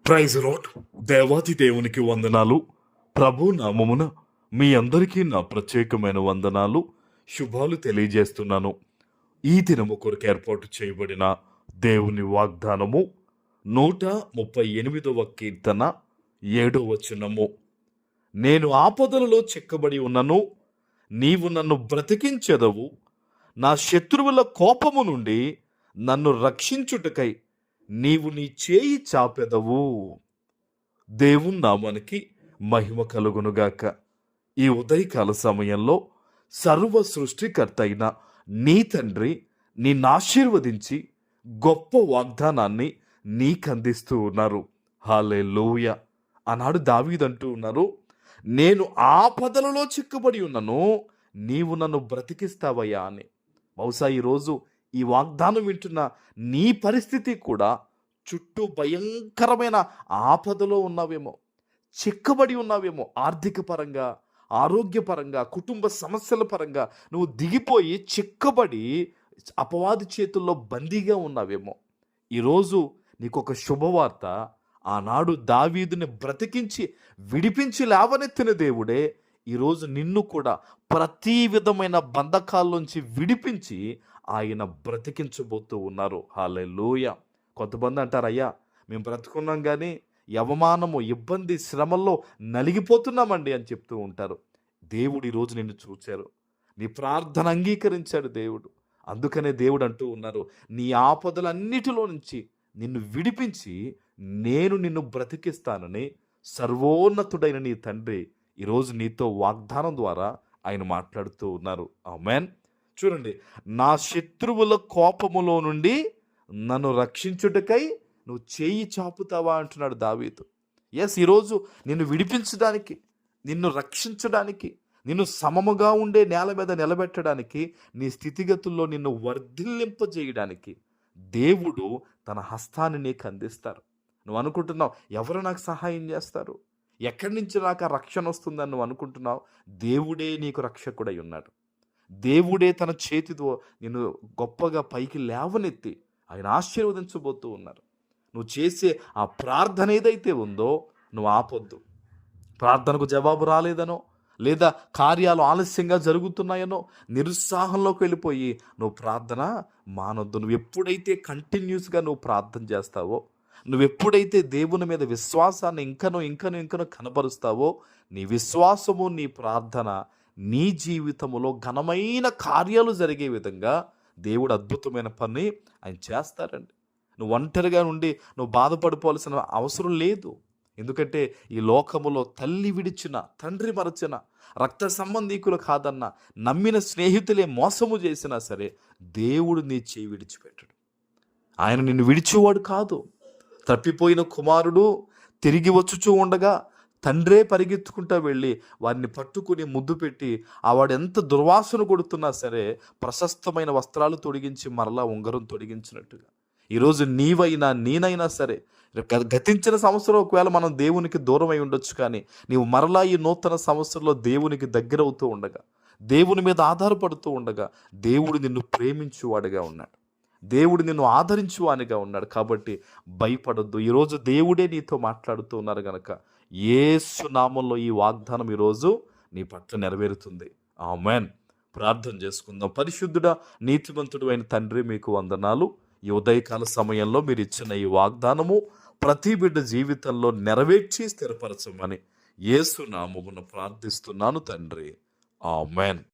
Praise lord. దేవాది దేవునికి వందనాలు. ప్రభు నామమున మీ అందరికీ నా ప్రత్యేకమైన వందనాలు, శుభాలు తెలియజేస్తున్నాను. ఈ దినము కొరకు ఏర్పాటు చేయబడిన దేవుని వాగ్దానము 138వ కీర్తన 7వ వచనము. నేను ఆపదలలో చిక్కబడి ఉన్నను, నీవు నన్ను బ్రతికించెదవు. నా శత్రువుల కోపము నుండి నన్ను రక్షించుటకై నీవు నీ చేయి చాపెదవు. దేవుని నామానికి మహిమ కలుగునుగాక. ఈ ఉదయకాల సమయంలో సర్వ సృష్టికర్త అయిన నీ తండ్రి నిన్ను ఆశీర్వదించి గొప్ప వాగ్దానాన్ని నీకందిస్తూ ఉన్నారు. హల్లెలూయా. ఆనాడు దావీదు అంటూ ఉన్నారు, నేను ఆపదలలో చిక్కుబడి ఉన్నను, నీవు నన్ను బ్రతికిస్తావయ్యా అని. బహుశా ఈరోజు ఈ వాగ్దానం వింటున్న నీ పరిస్థితి కూడా చుట్టూ భయంకరమైన ఆపదలో ఉన్నావేమో, చిక్కబడి ఉన్నావేమో. ఆర్థిక పరంగా, ఆరోగ్యపరంగా, కుటుంబ సమస్యల పరంగా నువ్వు దిగిపోయి చిక్కబడి అపవాది చేతుల్లో బందీగా ఉన్నావేమో. ఈరోజు నీకు ఒక శుభవార్త. ఆనాడు దావీదుని బ్రతికించి విడిపించి లేవనెత్తిన దేవుడే ఈరోజు నిన్ను కూడా ప్రతి విధమైన బంధకాల్లోంచి విడిపించి ఆయన బ్రతికించబోతూ ఉన్నారు. హల్లెలూయా. కొంతమంది అంటారు, అయ్యా మేము బ్రతుకున్నాం కానీ అవమానము, ఇబ్బంది, శ్రమల్లో నలిగిపోతున్నామండి అని చెప్తూ ఉంటారు. దేవుడు ఈరోజు నిన్ను చూశారు, నీ ప్రార్థన అంగీకరించాడు దేవుడు. అందుకనే దేవుడు అంటూ ఉన్నారు, నీ ఆపదలన్నిటిలో నుంచి నిన్ను విడిపించి నేను నిన్ను బ్రతికిస్తానని సర్వోన్నతుడైన నీ తండ్రి ఈరోజు నీతో వాగ్దానం ద్వారా ఆయన మాట్లాడుతూ ఉన్నారు. ఆమేన్. చూడండి, నా శత్రువుల కోపములో నుండి నన్ను రక్షించుటకై నువ్వు చేయి చాపుతావా అంటున్నాడు దావీదు. ఈరోజు నిన్ను విడిపించడానికి, నిన్ను రక్షించడానికి, నిన్ను సమముగా ఉండే నేల మీద నిలబెట్టడానికి, నీ స్థితిగతుల్లో నిన్ను వర్ధిల్లింపజేయడానికి దేవుడు తన హస్తాన్ని నీకు అందిస్తారు. నువ్వు అనుకుంటున్నావు, ఎవరు నాకు సహాయం చేస్తారు, ఎక్కడి నుంచి నాకు ఆ రక్షణ వస్తుందని నువ్వు అనుకుంటున్నావు. దేవుడే నీకు రక్షకుడై ఉన్నాడు. దేవుడే తన చేతితో నిన్ను గొప్పగా పైకి లేవనెత్తి ఆయన ఆశీర్వదించబోతూ ఉన్నారు. నువ్వు చేసే ఆ ప్రార్థన ఏదైతే ఉందో నువ్వు ఆపొద్దు. ప్రార్థనకు జవాబు రాలేదనో, లేదా కార్యాలు ఆలస్యంగా జరుగుతున్నాయనో నిరుత్సాహంలోకి వెళ్ళిపోయి నువ్వు ప్రార్థన మానొద్దు. నువ్వు ఎప్పుడైతే కంటిన్యూస్గా నువ్వు ప్రార్థన చేస్తావో, నువ్వు ఎప్పుడైతే దేవుని మీద విశ్వాసాన్ని ఇంకనూ కనబరుస్తావో, నీ విశ్వాసము, నీ ప్రార్థన నీ జీవితంలో ఘనమైన కార్యాలు జరిగే విధంగా దేవుడు అద్భుతమైన పని ఆయన చేస్తారండి. నువ్వు ఒంటరిగా ఉండి నువ్వు బాధపడిపోవాల్సిన అవసరం లేదు. ఎందుకంటే ఈ లోకములో తల్లి విడిచిన, తండ్రి మరచిన, రక్త సంబంధీకులు కాదన్న, నమ్మిన స్నేహితులే మోసము చేసినా సరే దేవుడు నీ చేయి విడిచిపెట్టడు. ఆయన నిన్ను విడిచేవాడు కాదు. తప్పిపోయిన కుమారుడు తిరిగి వచ్చుచూ ఉండగా తండ్రే పరిగెత్తుకుంటూ వెళ్ళి వారిని పట్టుకుని ముద్దు పెట్టి, వాడు ఎంత దుర్వాసన కొడుతున్నా సరే ప్రశస్తమైన వస్త్రాలు తొడిగించి మరలా ఉంగరం తొడిగించినట్టుగా ఈరోజు నీవైనా నేనైనా సరే గతించిన సంవత్సరం ఒకవేళ మనం దేవునికి దూరం అయి ఉండొచ్చు, కానీ నీవు మరలా ఈ నూతన సంవత్సరంలో దేవునికి దగ్గర అవుతూ ఉండగా, దేవుని మీద ఆధారపడుతూ ఉండగా దేవుడు నిన్ను ప్రేమించువాడుగా ఉన్నాడు. దేవుడు నిన్ను ఆదరించువానిగా ఉన్నాడు. కాబట్టి భయపడొద్దు. ఈరోజు దేవుడే నీతో మాట్లాడుతూ ఉన్నారు కనుక యేసు నామంలో ఈ వాగ్దానం ఈరోజు నీ పట్ల నెరవేరుతుంది. ఆమేన్. ప్రార్థన చేసుకుందాం. పరిశుద్ధుడా, నీతిమంతుడు అయిన తండ్రి, మీకు వందనాలు. ఈ ఉదయకాల సమయంలో మీరు ఇచ్చిన ఈ వాగ్దానము ప్రతి బిడ్డ జీవితంలో నెరవేర్చి స్థిరపరచమని యేసు నామమున ప్రార్థిస్తున్నాను తండ్రి. ఆమేన్.